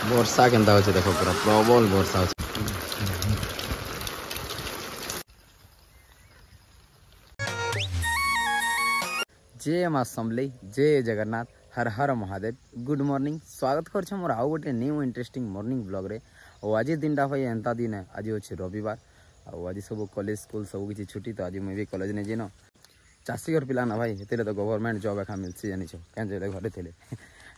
वर्षा केनता होचे देखो पूरा प्रबल वर्षा होचे। जय माँ समलेई, जय जगन्नाथ, हर हर महादेव। गुड मॉर्निंग, स्वागत कर मोर आउ गोटे न्यू इंटरेस्टिंग मॉर्निंग ब्लॉग रे। और आज दिन भाई एंता दिन है, आज अच्छे रविवार आज सब कॉलेज स्कूल सब किसी छुट्टी, तो आज मुझे भी कॉलेज नहीं जीन। चाषी घर पिला ना भाई, ये तो गवर्नमेंट जॉब एका मिलसी जानी क्या घरे थे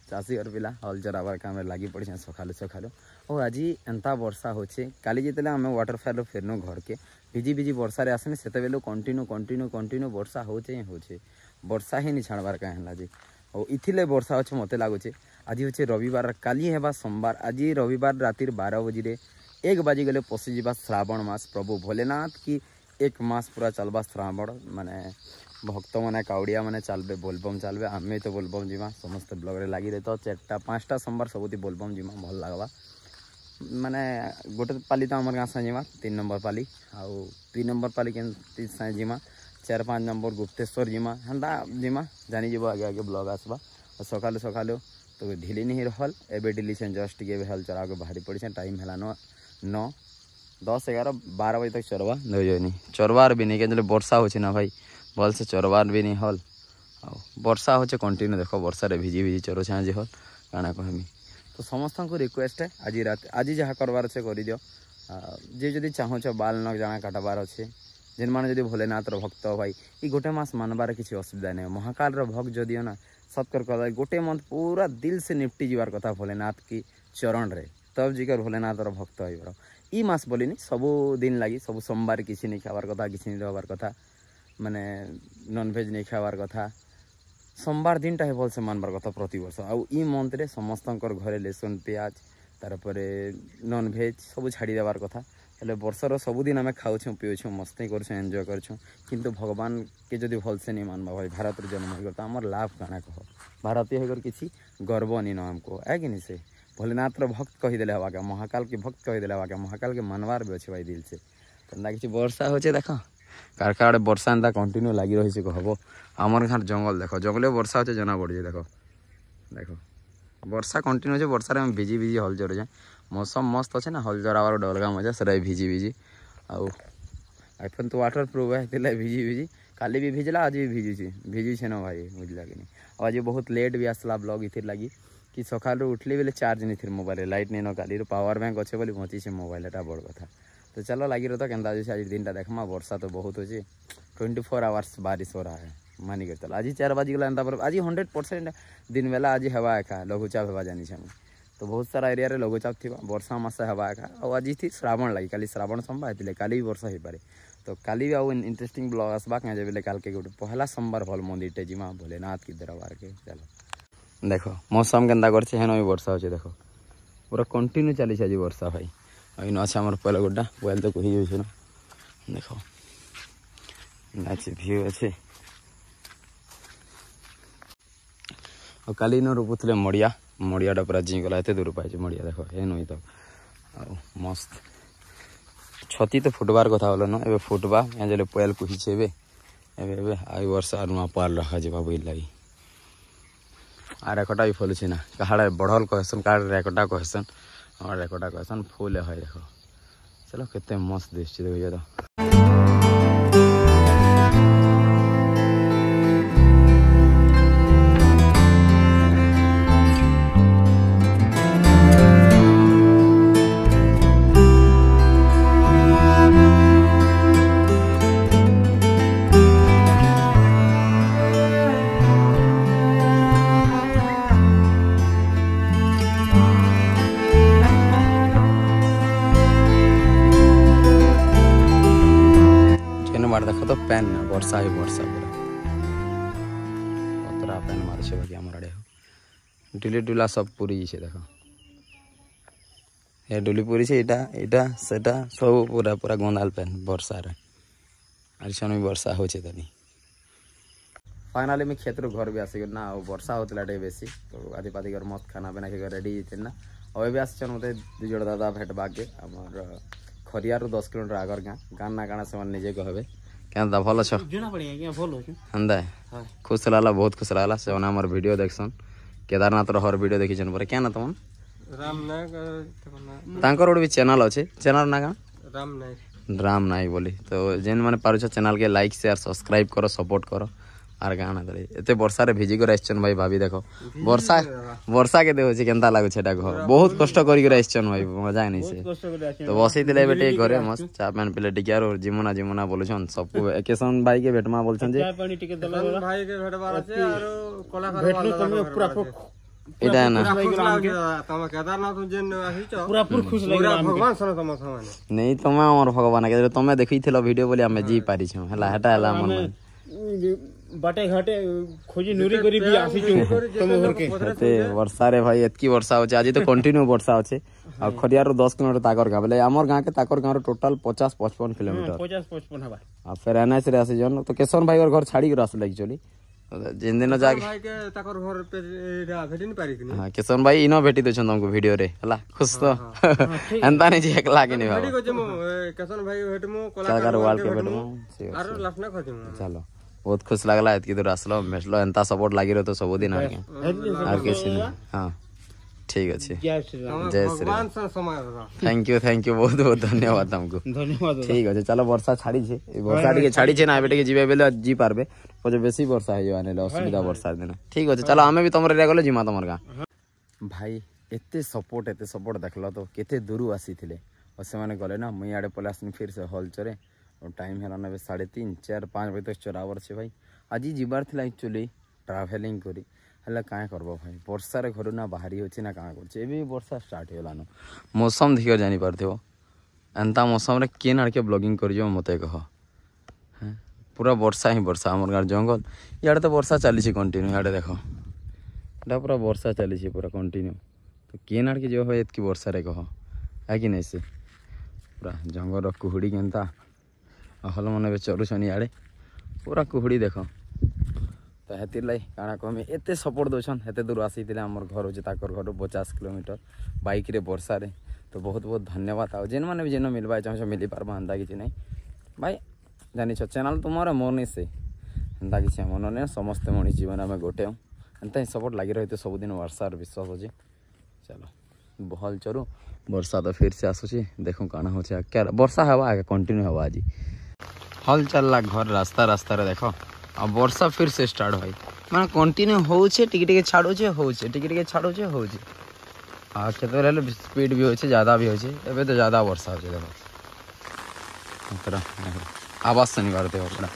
चाषी घर पिला हल चराबार काम लगी पड़ी सकालू सकालू। और आज एंता वर्षा होचे, काली जिते आम वाटरफॉल फेरनु घर के भिजी भिजी वर्षा रे आसने से कंटिन्यू कंटिन्यू कंटिन्यू वर्षा होचे होचे, वर्षा ही नहीं छाड़बार कहीं जी। और इथिले वर्षा अच्छे मत लगुचे। आज हूँ रविवार, काली है सोमवार, आज रविवार राति 12 बजे 1 बाजी गले पशिजा श्रावण मास। प्रभु भोलेनाथ की 1 मास पूरा चलवा श्रावण, माने भक्त मैंने काउड़िया मैंने चलबे बोलबम चलबे, आम तो बोलबम जीमा समस्त ब्लॉग रे लगी रहे। तो 4-5टा सोमवार सबुति बोलबम जीमा भल लगवा। माने गोटे पाली तो आम गाँ से जीमा 3 नंबर पाली, आउ 3 नंबर पाली के जीमा 4-5 नंबर गुप्तेश्वर जीमा हेन्ता जीमा जानी जीव आगे आगे ब्लॉग आसवा। और सकालू सकालू तो ढिली नहीं रहल, एवं ढिली से जस्ट टे हल चरा के बाहरी पड़ी। टाइम है 9, 10, 11, 12 बजे तक चरवा नहीं चरवार भी नहीं क्या वर्षा हो ना भाई, भल से चरवार भी नहीं हल। आ वर्षा हो कंटिन्यू देख वर्षा भिजी भिजी चरो आज हल काଣା कहमी। तो समस्त को रिक्वेस्ट है आज रात आज जहाँ करवार अच्छे कर दियो। जे जदि चाहूच बाल न जाना काटबार अच्छे, जेन मैंने जब भोलेनाथ भक्त भाई ये गोटे मास मानबार किसी असुविधा नहीं। महाकाल भक्त जदियो ना सत्कर कर गोटे मंथ पूरा दिल से निपटी जीवार कथा भोलेनाथ की चरण रे, तब जिकर भोलेनाथ भक्त हो। ई मास बोलिनी सबू दिन लगी सब सोमवार किसी नहीं खाबार कथा, किसी नहीं रहबार कथा, माने नॉनभेज नहीं खाबार कथा। सोमवार दिन टा भल से मानबार कथा प्रति वर्ष। आउ ई मंथ रे समस्त घरे लहसुन प्याज तारपरे नॉनभेज सब छाड़ी देवार कथा। हेले वर्षर सबुदिन आम खाऊँ पीऊँ मस्ती कर एंजॉय कर भगवान के जदि भल से नहीं मानबा भाई, भारत जन्म होकर तो आमर लाभ काना कह, भारतीय होकर किसी गर्व नहीं न हमको है कि नहीं। से भोलेनाथ भक्त कहीदे हवा क्या, महाकाल के भक्त कहीदे हवा क्या, महाकाल के मानवार भी अच्छे भाई दिल से। तो कि वर्षा होचे देख कारका आड़े वर्षा एंता कंटिन्यू लगी रही कहब। आमर घर जंगल देख, जंगल वर्षा होचे जना पड़े देख देख वर्षा कंटिन्यू है। वर्षा में भिजी भिजी हल चढ़े, मौसम मस्त अच्छे ना, हल चराबार गोटे अलग मजा से भिजी भिजी। आईफोन तो वाटर प्रूफ है भिजी भिजी, काली भी भिजला आज भी भिजुचे न भाई, बुझला कि नहीं। आज बहुत लेट भी आसला ब्लॉग इथिर लगी कि सकाल उठली बेले चार्ज नहीं थी मोबाइल, लाइट नहीं न काली पावर बैंक अच्छे बोली बची मोबाइल, एटा बड़ कथा। तो चलो लगी रहा था क्या आज दिन टा देखमा। वर्षा तो बहुत अच्छे, 24 आवर्स बारिश हो रहा है मानी कर चल। आज 4 बजी गला आज 100% दिन बेला आज हवा एका लघुचाप हवा जानी छे। तो बहुत सारा एरिया रे लघुचाप थी, वर्षा मास हवा एका। और आज थी श्रावण लगी, काली श्रावण सोमवार होते, काली भी वर्षा हो पारे। तो काली भी आउ इंटरेस्टिंग ब्लॉग आसवा क्या बेले काल के गोटे पहला सोमवार भल मंदिर टे जीमा भोलेनाथ की दरबार के। चलो देख मौसम केन्ता करछे, हेन भी वर्षा होचे देख पूरा कंटिन्यू चली आज वर्षा भाई। अभी अच्छे आम पहले गोटा बोल तो कही जाऊँ देख अच्छे भ्यू अच्छे। और काली न रोपुले मड़िया, मड़ियाटा पूरा जी गला एत दूर पाई मड़िया देख ये नुई तो मस्त छती तो फुटबार कथा बोल न ए फुटबा यहाँ पयल कुहीचे एवं आई वर्ष आर नुआ पाल रखा जा बुझ लगी। आ रेकटा भी फलुचे ना, कहाड़े बढ़ल कहसन काड़ रेकटा कहसन, और रेकटा कहसन फूल है देख। चलो कितने मस्त दिशे देखिए तो। देख तो पैन वर्षा ही वर्षा पूरा पतरा पैन मारे बाकी आम आड़े डुली डुला सब पूरी जाए देख ये डुली पूरी से यहाँ सब पूरा पूरा गंदाल पैन वर्षा आज भी वर्षा हो तनी। फाइनाली मैं क्षेत्र घर भी आसिक ना वर्षा होता बेसी, तो आदि पादी मत खाना पीना के रेडी होते ना। और भी आस मत 2 जण दादा भेटबाके आमर खरियारू 10 किलोमीटर आगर गाँ ना काଣା से निजे कहबे क्या भल अच्छ हेन्दा खुश रहा, बहुत खुश रहा से वीडियो देखसन। केदारनाथ हर वीडियो देखी पर क्या ना तुम राम नायक तांकर गोटे भी चैनल अच्छे चैनल ना का राम नायक राम नायक बोली तो जेन मैंने पारुछ चैनल के लाइक शेयर सब्सक्राइब करो सपोर्ट करो आर गाना करे एते वर्षा रे भिजी कर आइछन भाई भाभी देखो वर्षा वर्षा के देखो केनता लागु छेटा घर बहुत कष्ट करी कर आइछन भाई मजा नहीं से तो बसई दिले बेटे घरे मस्त चा पान पिले टिकार और जिमुना जिमुना बोलछन सब एकेसन भाई के भेटमा बोलछन जे पानी टिके दला भाई के भेटबार আছে আর কলাকার वाला তুমি পুরা এটা না तम केदारनाथ जेन आहिच पूरा खुश लागला भगवान सन तम सामाने नहीं तमे हमर भगवान के तमे देखिथिलो वीडियो बोली हमें जी पारी छ हला हटा हला मन बाटे घाटे खोजी नूरी करी भी आसी छु तम घर के ते वर्षा रे भाई एतकी वर्षा होचे आज तो कंटिन्यू वर्षा होचे आ खरिया रो 10 किलोमीटर ताकर गांव बोले हमर गांव के ताकर गांव रो टोटल 50 55 किलोमीटर 50 55 हवा आ फिर एनएस रे आसी जन तो केशन भाई घर छाड़ी के रास लाग चली जिन दिन जाके भाई के ताकर घर पे भेटी नहीं पारी कि हां केशन भाई इनो भेटी दछन तुमको वीडियो रे हला खुश तो एंता नहीं जे एकला के नहीं बाबा भेटी को जमो केशन भाई भेटमो कलाकार वाल के भेटमो आरो लाफना खजमो चलो बहुत खुश लागला एतकी दूर आसलो मेसलो एंता सपोर्ट लागी रहो तो सब दिन आर के हां ठीक अच्छे जय श्री भगवान सन समय थैंक यू बहुत बहुत धन्यवाद तुमको धन्यवाद ठीक अच्छे चलो वर्षा छाड़ी छे वर्षा टिके छाड़ी छे ना बेटे के जीवे बेले जी पारबे पजे बेसी वर्षा है आने असुविधा वर्षा दिन ठीक अच्छे चलो हमें भी तमरे रे गलो जिमा तमर गा भाई एते सपोर्ट देखलो तो केते दूर आसीथिले और से माने गले ना मुई आडे पलासनी फिर से हॉल चरे और टाइम है ना 3:30 4 5 बजे तक चरावर छे भाई आज जीवार थिला एक्चुअली ट्रैवलिंग करी हला काहे करबो भाई वर्षा रे घर ना बाहरी होची ना काहे करछ एबे वर्षा स्टार्ट होलानो मौसम देखियो जानि परथियो एंता मौसम रे केन आड़के ब्लॉगिंग करियो मते कह हैं पूरा वर्षा ही वर्षा हमर गार जंगल याडे तो वर्षा चली छी कंटिन्यू याडे देखो एटा पूरा वर्षा चली छी पूरा कंटिन्यू तो केन आड़के जो हो एतकी वर्षा रे कह है कि नहीं से पूरा जंगल रो कुहुडी केनता हल मन बे चलुछन याडे पूरा कुहुडी देखो तो हेतिर लाई काना कमे एते सपोर्ट दोछन हेते दूर आसी दिले हमर घर होचे ताकर घर 50 किलोमीटर बाइक रे वर्षा रे तो बहुत बहुत धन्यवाद आ जेन माने भी जेन मिलबा चाहछ मिली पारबा हंदा किछि नहीं भाई जानि छ चैनल तुमरे मोर नहीं से हंदा किछि मन ने समस्त मणि जीवन में गोटे एंता ही सपोर्ट लागि रहिते सब दिन वर्षा रे विश्वास होचे चलो बहल चरू वर्षा तो फिर से आसुची देखो काना होचे क्या वर्षा हवा आगे कंटिन्यू हवा आज हल चलला घर रास्ता रास्ता रे देखो अब वर्षा फिर से स्टार्ट भाई माने कंटिन्यू होचे टिके टिके छाडोचे होचे टिके टिके छाडोचे होचे आ केते रहले स्पीड भी होचे ज्यादा भी होचे एबे तो ज्यादा वर्षा होचे देखो पूरा आवाज सुनी पारते हो पूरा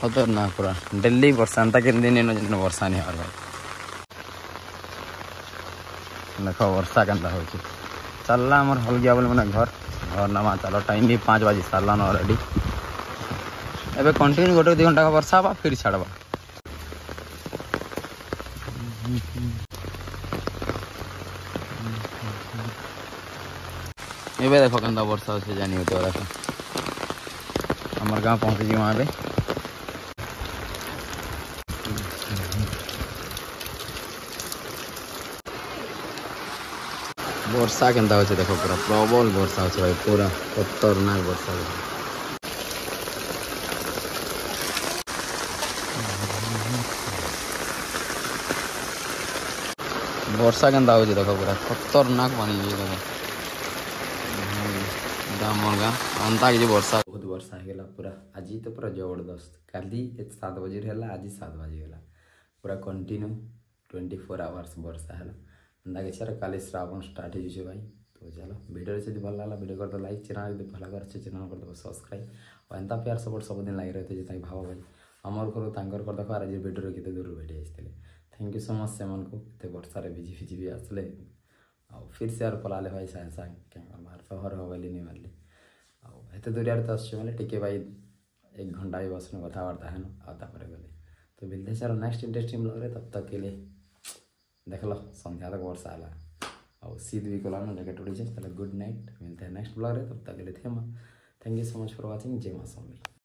होतर ना पूरा दिल्ली वर्षा अंता के दिन न वर्षा नहीं आ भाई देखो वर्षा केनता होचे चलला हमर हल गया बोले माने घर नमा चलो टाइम भी 5 बजे सारला न ऑलरेडी एबे कंटिन्यू गोटे 2 घंटा का वर्षा बा फिर छाड़बा एबे देखो केनता वर्षा से जानी होते देखो हमर गांव पहुंच जी वहां पे वर्षा केनता होचे देखो पूरा प्रबल वर्षा होचे भाई पूरा खतरनाक वर्षा होचे वर्षा केनता होचे देखो पूरा खतरनाक पानी ये देखो दामरगा अंता के वर्षा बहुत वर्षा हेला पूरा आज तो पूरा जबरदस्त काली 7 बजे रहला आज 7 बजे गेला पूरा कंटिन्यू 24 आवर्स वर्षा हेला अंदा के सर काली श्रावण स्टार्ट हो जाए भाई तो चलो वीडियो से भल लगा वीडियो कर दो लाइक चैनल यदि भल कर चैनल कर दो सब्सक्राइब और एंता प्यार सपोर्ट सब दिन लगी रहते जितना भाव भाई आमर करो तांकर कर देखो आज वीडियो केते दूर भेटी आसते थैंक यू सो मच से मन को एते वर्षा रे भिजी फिजी भी आसले आ फिर से यार पलाले भाई साइंस क्या मार शहर हो गली नहीं मारले आ एते दूर यार तो आछे माने टिके भाई 1 घंटा ही बसने कथावार्ता है ना आता पर गले तो मिलते सर नेक्स्ट इंटरेस्टिंग ब्लॉग रे तब तक के लिए देख लो संध्या तक वर्षा आला और शीत भी कला ना जैकेट उड़ी चलो गुड नाइट मिलते हैं नेक्स्ट ब्लॉग रे तब तक के लिए thank you so much for watching जय मां समलेई।